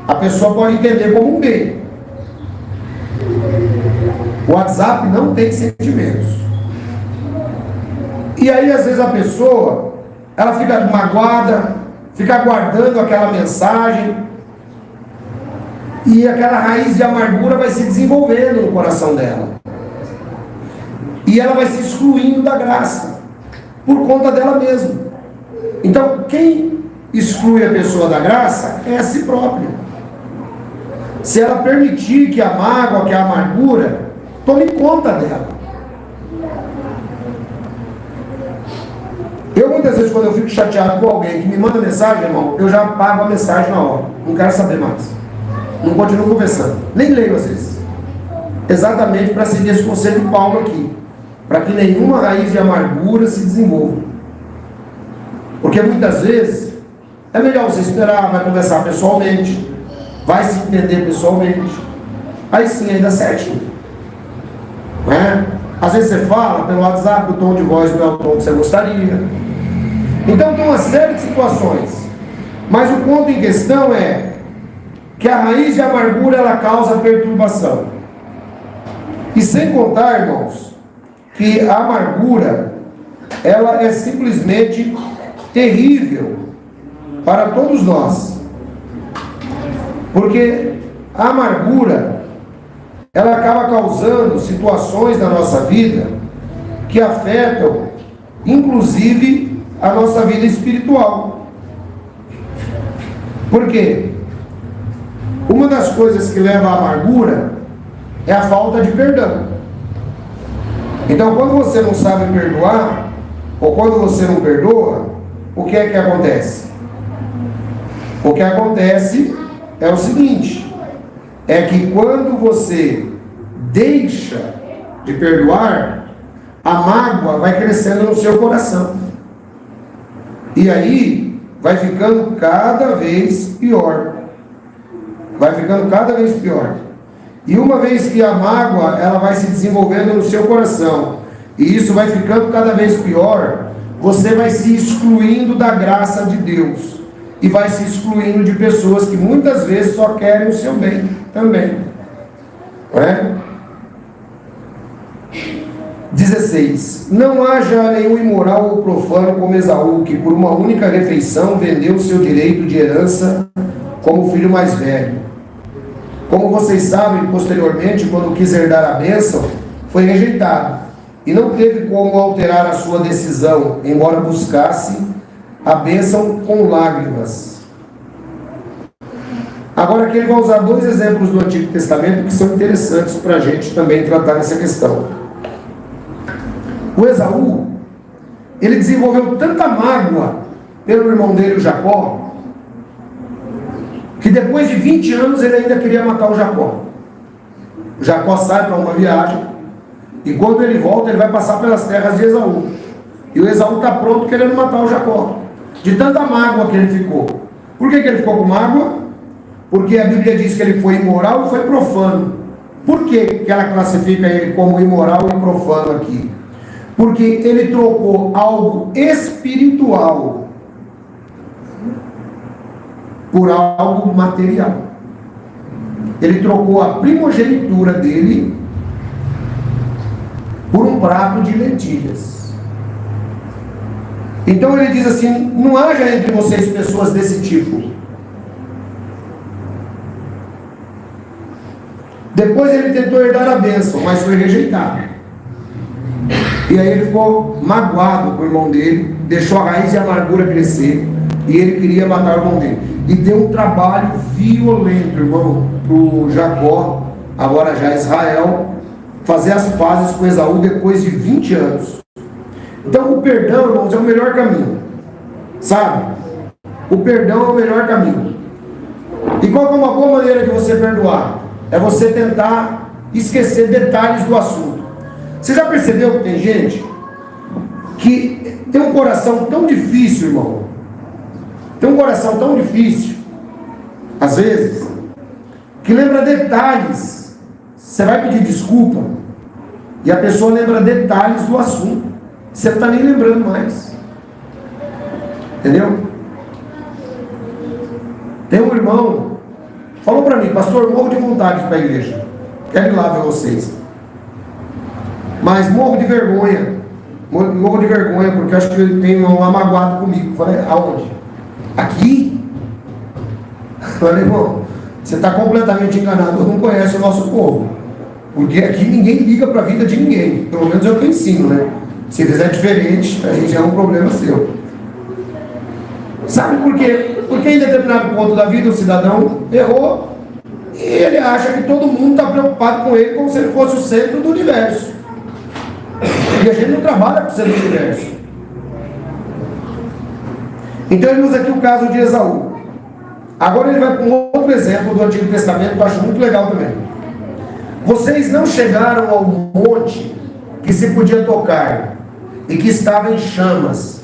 a pessoa pode entender como um B. O WhatsApp não tem sentimentos. E aí às vezes a pessoa, ela fica magoada, fica guardando aquela mensagem, e aquela raiz de amargura vai se desenvolvendo no coração dela. E ela vai se excluindo da graça, por conta dela mesma. Então, quem exclui a pessoa da graça é a si própria. Se ela permitir que a mágoa, que a amargura, tome conta dela. Eu muitas vezes, quando eu fico chateado com alguém que me manda mensagem, irmão, eu já apago a mensagem na hora. Não quero saber mais. Não continuo conversando. Nem leio às vezes. Exatamente para seguir esse conselho de Paulo aqui. Para que nenhuma raiz de amargura se desenvolva. Porque muitas vezes é melhor você esperar, vai conversar pessoalmente, vai se entender pessoalmente. Aí sim, aí dá certinho. Não é? Às vezes você fala pelo WhatsApp, o tom de voz não é o tom que você gostaria. Então tem uma série de situações. Mas o ponto em questão é que a raiz de amargura ela causa perturbação. E sem contar, irmãos, que a amargura ela é simplesmente terrível para todos nós. Porque a amargura ela acaba causando situações na nossa vida que afetam inclusive a nossa vida espiritual. Por quê? Uma das coisas que leva à amargura é a falta de perdão. Então, quando você não sabe perdoar, ou quando você não perdoa, o que é que acontece? O que acontece é o seguinte, é que quando você deixa de perdoar, a mágoa vai crescendo no seu coração. E aí, vai ficando cada vez pior. Vai ficando cada vez pior. E uma vez que a mágoa ela vai se desenvolvendo no seu coração, e isso vai ficando cada vez pior, você vai se excluindo da graça de Deus. E vai se excluindo de pessoas que muitas vezes só querem o seu bem também. Não é? 16. Não haja nenhum imoral ou profano como Esaú, que por uma única refeição vendeu o seu direito de herança como filho mais velho. Como vocês sabem, posteriormente, quando quis herdar a bênção, foi rejeitado e não teve como alterar a sua decisão, embora buscasse a bênção com lágrimas. Agora aqui ele vai usar dois exemplos do Antigo Testamento que são interessantes para a gente também tratar nessa questão. O Esaú, ele desenvolveu tanta mágoa pelo irmão dele, o Jacó, que depois de 20 anos ele ainda queria matar o Jacó. O Jacó sai para uma viagem e quando ele volta ele vai passar pelas terras de Esaú. E o Esaú está pronto querendo matar o Jacó, de tanta mágoa que ele ficou. Por que ele ficou com mágoa? Porque a Bíblia diz que ele foi imoral e foi profano. Por que ela classifica ele como imoral e profano aqui? Porque ele trocou algo espiritual por algo material. Ele trocou a primogenitura dele por um prato de lentilhas. Então ele diz assim: não haja entre vocês pessoas desse tipo. Depois ele tentou herdar a bênção, mas foi rejeitado. E aí ele ficou magoado com o irmão dele, deixou a raiz de amargura crescer, e ele queria matar o irmão dele. E deu um trabalho violento, irmão, para o Jacó, agora já Israel, fazer as pazes com Esaú depois de 20 anos. Então o perdão, irmãos, é o melhor caminho. Sabe? O perdão é o melhor caminho. E qual é uma boa maneira de você perdoar? É você tentar esquecer detalhes do assunto. Você já percebeu que tem gente que tem um coração tão difícil, irmão? Tem um coração tão difícil, às vezes, que lembra detalhes. Você vai pedir desculpa e a pessoa lembra detalhes do assunto. Você não está nem lembrando mais. Entendeu? Tem um irmão falou para mim: pastor, morro de vontade de ir para a igreja, quero ir lá ver vocês, mas morro de vergonha, porque acho que ele tem um amagoado comigo. Falei: aonde? Aqui? Falei: irmão, você está completamente enganado, não conhece o nosso povo, porque aqui ninguém liga para a vida de ninguém, pelo menos é o que eu ensino, né? Se fizer diferente, aí já é um problema seu. Sabe por quê? Porque em determinado ponto da vida o cidadão errou e ele acha que todo mundo está preocupado com ele como se ele fosse o centro do universo. E a gente não trabalha com o centro do universo. Então ele usa aqui o caso de Esaú. Agora ele vai para um outro exemplo do Antigo Testamento que eu acho muito legal também. Vocês não chegaram ao monte que se podia tocar e que estava em chamas,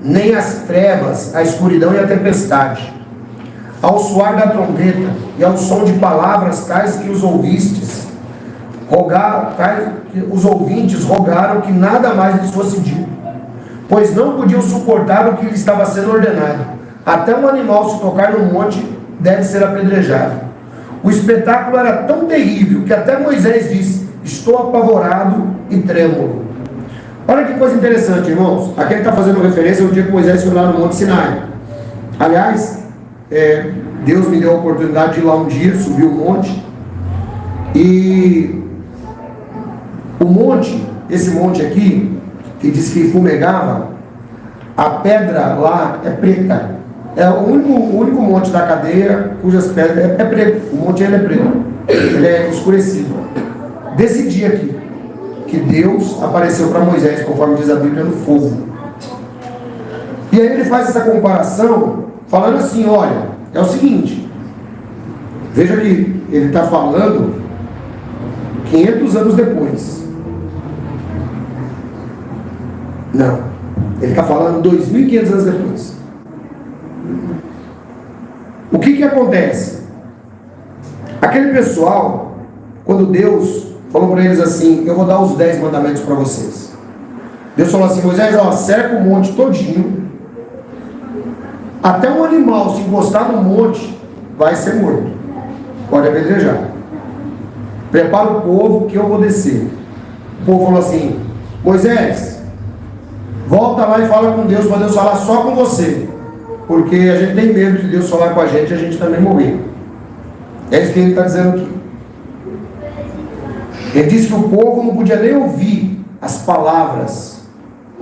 nem as trevas, a escuridão e a tempestade, ao soar da trombeta e ao som de palavras tais que os ouvintes rogaram que nada mais lhes fosse dito, pois não podiam suportar o que lhes estava sendo ordenado. Até um animal, se tocar no monte, deve ser apedrejado. O espetáculo era tão terrível que até Moisés disse: estou apavorado e trêmulo. Olha que coisa interessante, irmãos. Aqui ele está fazendo referência ao dia que Moisés foi lá no Monte Sinai. Aliás, Deus me deu a oportunidade de ir lá um dia, subir o monte. E o monte, esse monte aqui, que diz que fumegava, a pedra lá é preta. É o único monte da cadeia cujas pedras é preto. O monte ele é preto. Ele é escurecido. Desse dia aqui, que Deus apareceu para Moisés, conforme diz a Bíblia, no fogo. E aí ele faz essa comparação, falando assim: olha, é o seguinte, veja que ele está falando 500 anos depois. Não, ele está falando 2.500 anos depois. O que acontece? Aquele pessoal, quando Deus falou para eles assim: eu vou dar os 10 mandamentos para vocês. Deus falou assim: Moisés, cerca o monte todinho, até um animal se encostar no monte vai ser morto, pode apedrejar. Prepara o povo que eu vou descer. O povo falou assim: Moisés, volta lá e fala com Deus, para Deus falar só com você, porque a gente tem medo de Deus falar com a gente também morrer. É isso que ele está dizendo aqui. Ele disse que o povo não podia nem ouvir as palavras,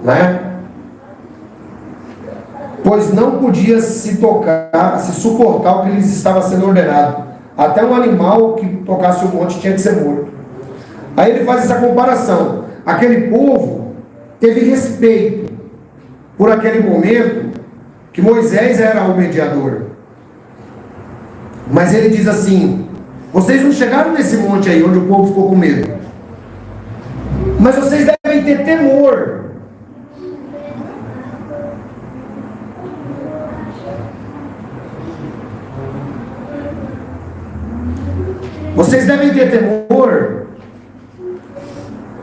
né? Pois não podia se suportar o que lhes estava sendo ordenado. Até um animal que tocasse o monte tinha que ser morto. Aí ele faz essa comparação. Aquele povo teve respeito por aquele momento que Moisés era o mediador. Mas ele diz assim: vocês não chegaram nesse monte aí onde o povo ficou com medo, mas vocês devem ter temor. Vocês devem ter temor.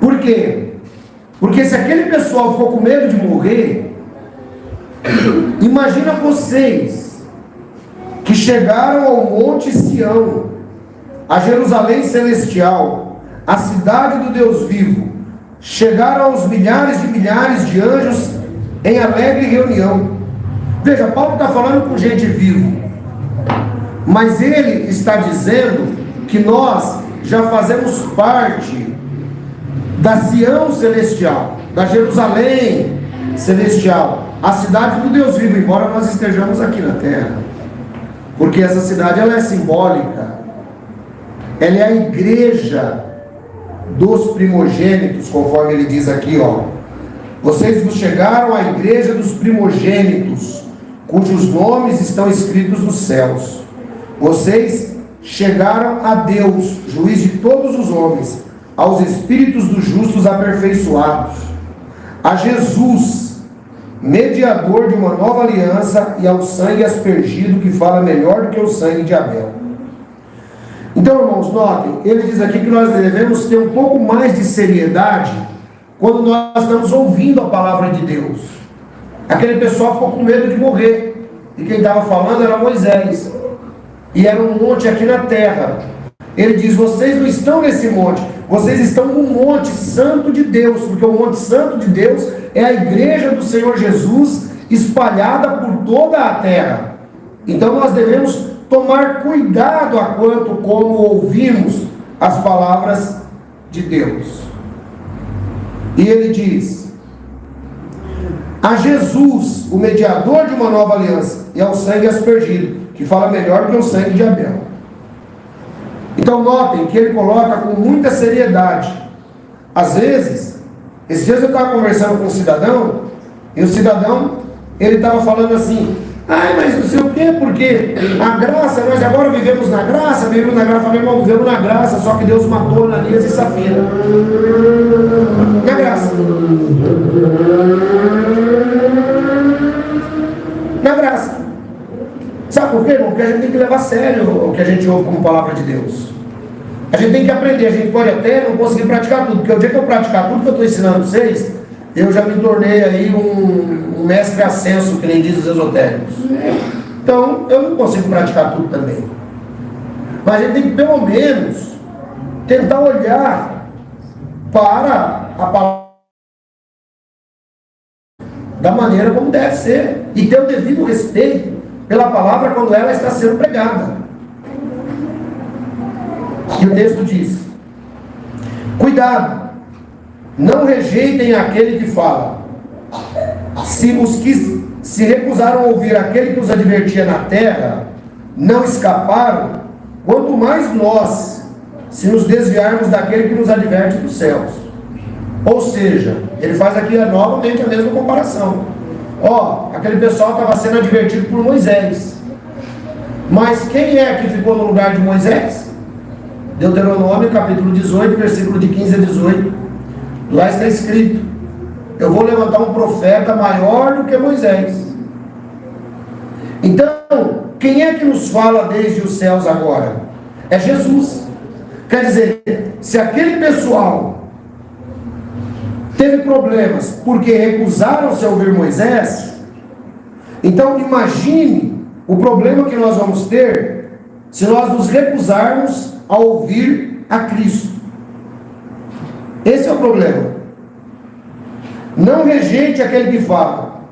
Por quê? Porque se aquele pessoal ficou com medo de morrer, imagina vocês que chegaram ao Monte Sião, a Jerusalém celestial, a cidade do Deus vivo, chegaram aos milhares de anjos em alegre reunião. Veja, Paulo está falando com gente viva, mas ele está dizendo que nós já fazemos parte da Sião celestial, da Jerusalém celestial, a cidade do Deus vivo, embora nós estejamos aqui na terra, porque essa cidade ela é simbólica, ela é a igreja dos primogênitos, conforme ele diz aqui, ó. Vocês chegaram à igreja dos primogênitos, cujos nomes estão escritos nos céus. Vocês chegaram a Deus, juiz de todos os homens, aos espíritos dos justos aperfeiçoados, a Jesus, mediador de uma nova aliança, e ao sangue aspergido, que fala melhor do que o sangue de Abel. Então, irmãos, notem, ele diz aqui que nós devemos ter um pouco mais de seriedade quando nós estamos ouvindo a palavra de Deus. Aquele pessoal ficou com medo de morrer, e quem estava falando era Moisés, e era um monte aqui na terra. Ele diz: vocês não estão nesse monte, vocês estão no monte santo de Deus, porque o monte santo de Deus é a igreja do Senhor Jesus espalhada por toda a terra. Então nós devemos tomar cuidado a quanto como ouvimos as palavras de Deus. E ele diz: a Jesus, o mediador de uma nova aliança, e ao sangue aspergido, que fala melhor do que o sangue de Abel. Então notem que ele coloca com muita seriedade. Às vezes, esses dias eu estava conversando com um cidadão, e o cidadão, ele estava falando assim: ai, mas não sei o quê, porque a graça, nós agora vivemos na graça. Eu falei: irmão, vivemos na graça, só que Deus matou Ananias e Safira. Na graça. Na graça. Sabe por quê, irmão? Porque a gente tem que levar a sério o que a gente ouve como palavra de Deus. A gente tem que aprender. A gente pode até não conseguir praticar tudo, porque o dia que eu praticar tudo que eu estou ensinando para vocês, eu já me tornei aí um mestre ascenso, que nem diz os esotéricos. Então, eu não consigo praticar tudo também. Mas a gente tem que, pelo menos, tentar olhar para a palavra da maneira como deve ser, e ter o devido respeito pela palavra quando ela está sendo pregada. E o texto diz: cuidado, não rejeitem aquele que fala. Se os que se recusaram a ouvir aquele que os advertia na terra não escaparam, quanto mais nós, se nos desviarmos daquele que nos adverte dos céus. Ou seja, ele faz aqui novamente a mesma comparação. Ó, aquele pessoal estava sendo advertido por Moisés, mas quem é que ficou no lugar de Moisés? Deuteronômio capítulo 18, versículo de 15 a 18. Lá está escrito: eu vou levantar um profeta maior do que Moisés. Então, quem é que nos fala desde os céus agora? É Jesus. Quer dizer, se aquele pessoal teve problemas porque recusaram-se a ouvir Moisés, então imagine o problema que nós vamos ter se nós nos recusarmos a ouvir a Cristo. Esse é o problema. Não rejeite aquele que fala.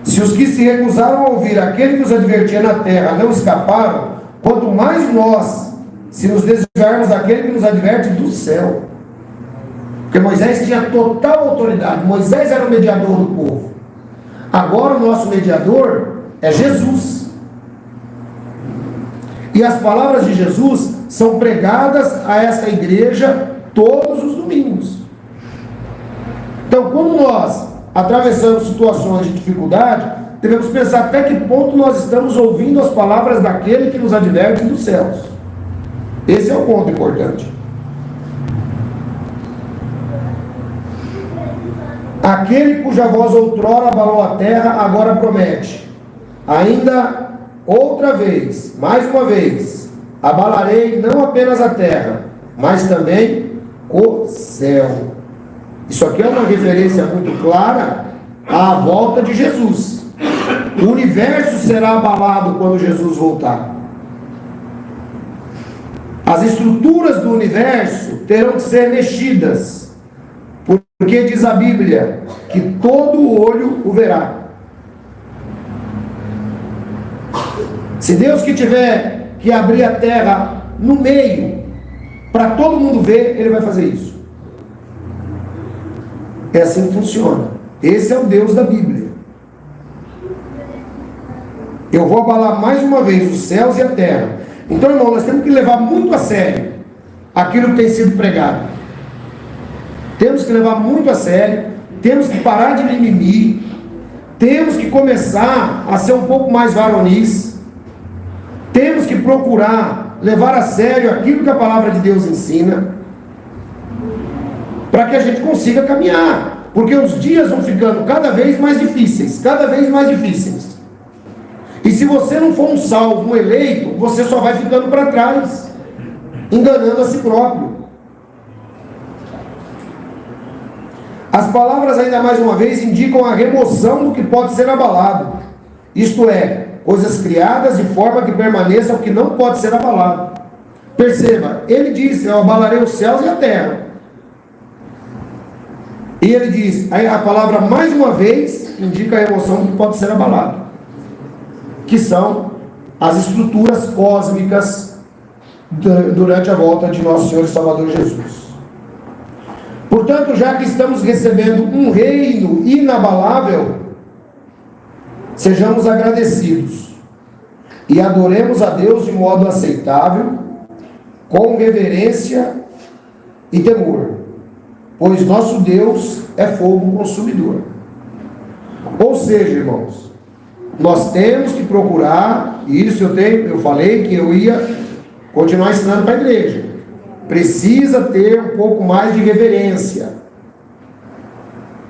Se os que se recusaram a ouvir aquele que os advertia na terra não escaparam, quanto mais nós, se nos desviarmos daquele que nos adverte do céu. Porque Moisés tinha total autoridade. Moisés era o mediador do povo. Agora o nosso mediador é Jesus. E as palavras de Jesus são pregadas a esta igreja todos os domingos. Então, quando nós atravessamos situações de dificuldade, devemos pensar até que ponto nós estamos ouvindo as palavras daquele que nos adverte dos céus. Esse é o ponto importante. Aquele cuja voz outrora abalou a terra, agora promete: ainda outra vez, mais uma vez, abalarei não apenas a terra, mas também o céu. Isso aqui é uma referência muito clara à volta de Jesus. O universo será abalado quando Jesus voltar. As estruturas do universo terão que ser mexidas, porque diz a Bíblia que todo olho o verá. Se Deus que tiver que abrir a terra no meio para todo mundo ver, Ele vai fazer isso. É assim que funciona. Esse é o Deus da Bíblia. Eu vou abalar mais uma vez os céus e a terra. Então, irmão, nós temos que levar muito a sério aquilo que tem sido pregado. Temos que levar muito a sério. Temos que parar de mimimi. Temos que começar a ser um pouco mais varonis. Temos que procurar levar a sério aquilo que a palavra de Deus ensina, para que a gente consiga caminhar, porque os dias vão ficando cada vez mais difíceis, cada vez mais difíceis. E se você não for um salvo, um eleito, você só vai ficando para trás, enganando a si próprio. As palavras, ainda mais uma vez, indicam a remoção do que pode ser abalado, isto é, coisas criadas de forma que permaneça o que não pode ser abalado. Perceba, ele disse: eu abalarei os céus e a terra. E ele diz, aí a palavra mais uma vez indica a remoção do que pode ser abalado, que são as estruturas cósmicas durante a volta de nosso Senhor e Salvador Jesus. Portanto, já que estamos recebendo um reino inabalável, sejamos agradecidos e adoremos a Deus de modo aceitável, com reverência e temor, pois nosso Deus é fogo consumidor. Ou seja, irmãos, nós temos que procurar, isso eu falei que eu ia continuar ensinando para a igreja, precisa ter um pouco mais de reverência,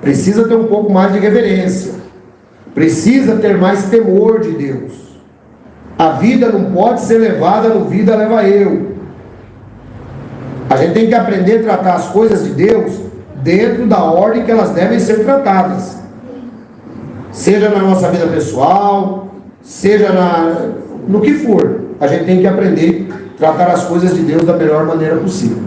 precisa ter um pouco mais de reverência, precisa ter mais temor de Deus. A vida não pode ser levada no vida leva eu. A gente tem que aprender a tratar as coisas de Deus dentro da ordem que elas devem ser tratadas. Seja na nossa vida pessoal, seja no que for. A gente tem que aprender a tratar as coisas de Deus da melhor maneira possível.